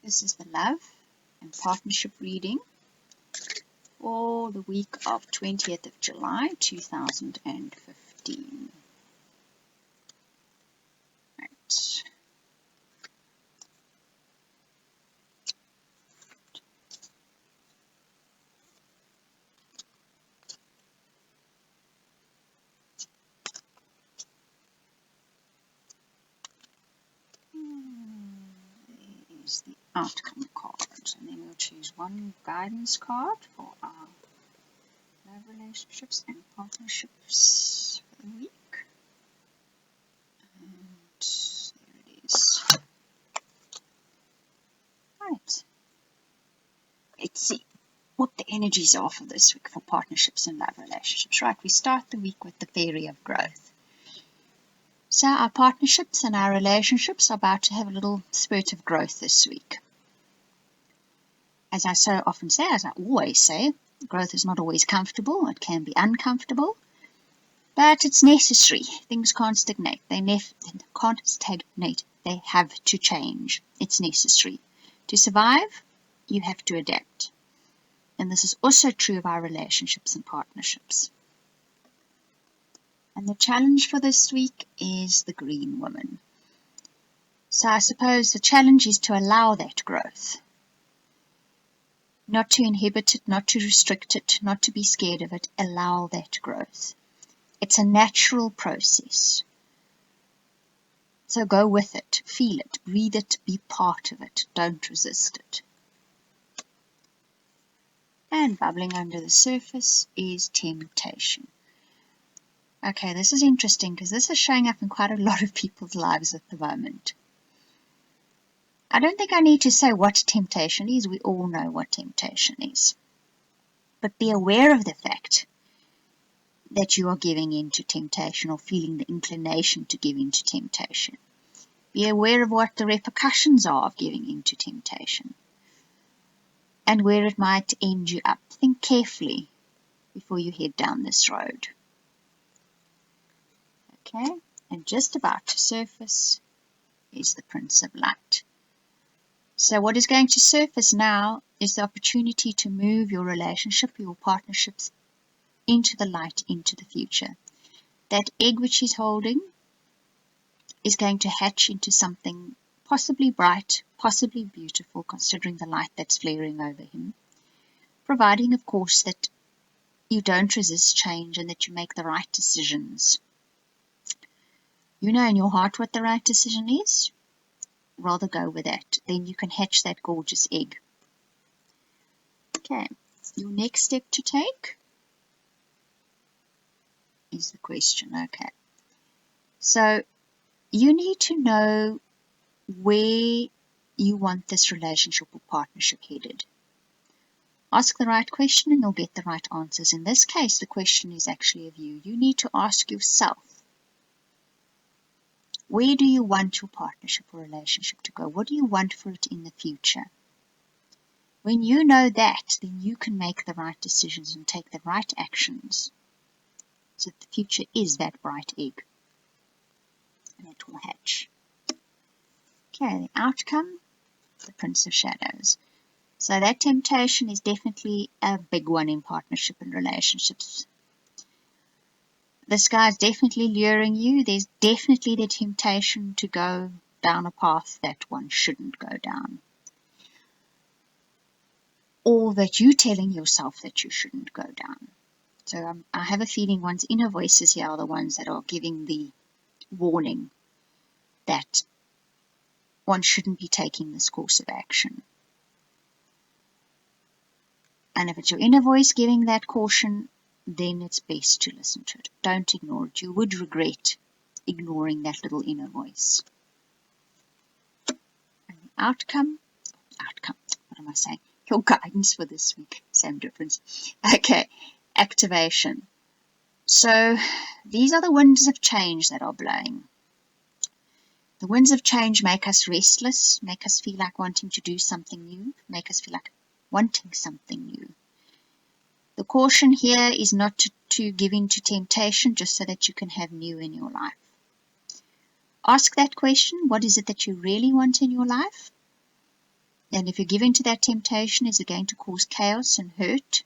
This is the love and partnership reading for the week of 20th of July 2015. Right. There's the outcome card, and then we'll choose one guidance card for our love relationships and partnerships for the week. And there it is. Right. Let's see what the energies are for this week for partnerships and love relationships. Right, we start the week with the Fairy of Growth. So our partnerships and our relationships are about to have a little spurt of growth this week. As I so often say, as I always say, growth is not always comfortable. It can be uncomfortable, but it's necessary. Things can't stagnate. They can't stagnate. They have to change. It's necessary. To survive, you have to adapt. And this is also true of our relationships and partnerships. And the challenge for this week is the Green Woman. So I suppose the challenge is to allow that growth. Not to inhibit it, not to restrict it, not to be scared of it. Allow that growth. It's a natural process. So go with it, feel it, breathe it, be part of it. Don't resist it. And bubbling under the surface is temptation. Okay, this is interesting because this is showing up in quite a lot of people's lives at the moment. I don't think I need to say what temptation is. We all know what temptation is. But be aware of the fact that you are giving in to temptation or feeling the inclination to give in to temptation. Be aware of what the repercussions are of giving in to temptation and where it might end you up. Think carefully before you head down this road. Okay, and just about to surface is the Prince of Light. So what is going to surface now is the opportunity to move your relationship, your partnerships into the light, into the future. That egg which he's holding is going to hatch into something possibly bright, possibly beautiful, considering the light that's flaring over him, providing, of course, that you don't resist change and that you make the right decisions. You know in your heart what the right decision is. Rather go with that. Then you can hatch that gorgeous egg. Okay, your next step to take is the question. Okay, so you need to know where you want this relationship or partnership headed. Ask the right question and you'll get the right answers. In this case, the question is actually of you. You need to ask yourself, where do you want your partnership or relationship to go? What do you want for it in the future? When you know that, then you can make the right decisions and take the right actions so that the future is that bright egg and it will hatch. Okay, the outcome, the Prince of Shadows. So that temptation is definitely a big one in partnership and relationships. This guy is definitely luring you. There's definitely the temptation to go down a path that one shouldn't go down. Or that you're telling yourself that you shouldn't go down. So I have a feeling one's inner voices here are the ones that are giving the warning that one shouldn't be taking this course of action. And if it's your inner voice giving that caution, then it's best to listen to it. Don't ignore it. You would regret ignoring that little inner voice. And the outcome, what am I saying? Your guidance for this week, same difference. Okay, activation. So these are the winds of change that are blowing. The winds of change make us restless, make us feel like wanting to do something new, make us feel like wanting something new. The caution here is not to give in to temptation just so that you can have new in your life. Ask that question, what is it that you really want in your life? And if you give in to that temptation, is it going to cause chaos and hurt,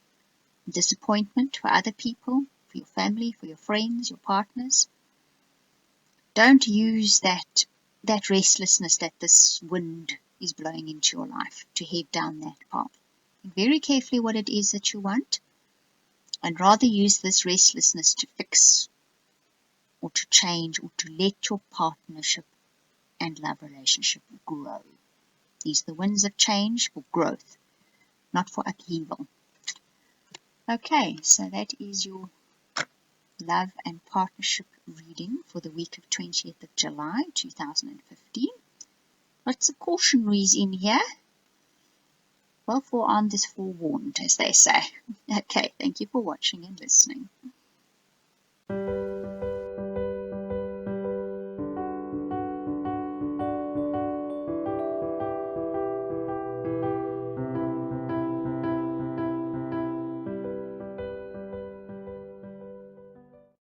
disappointment for other people, for your family, for your friends, your partners? Don't use that restlessness that this wind is blowing into your life to head down that path. Think very carefully what it is that you want, and rather use this restlessness to fix or to change or to let your partnership and love relationship grow. These are the winds of change for growth, not for upheaval. Okay, so that is your love and partnership reading for the week of 20th of July 2015. Lots of cautionaries in here. Well forearmed is forewarned, as they say. Okay, thank you for watching and listening.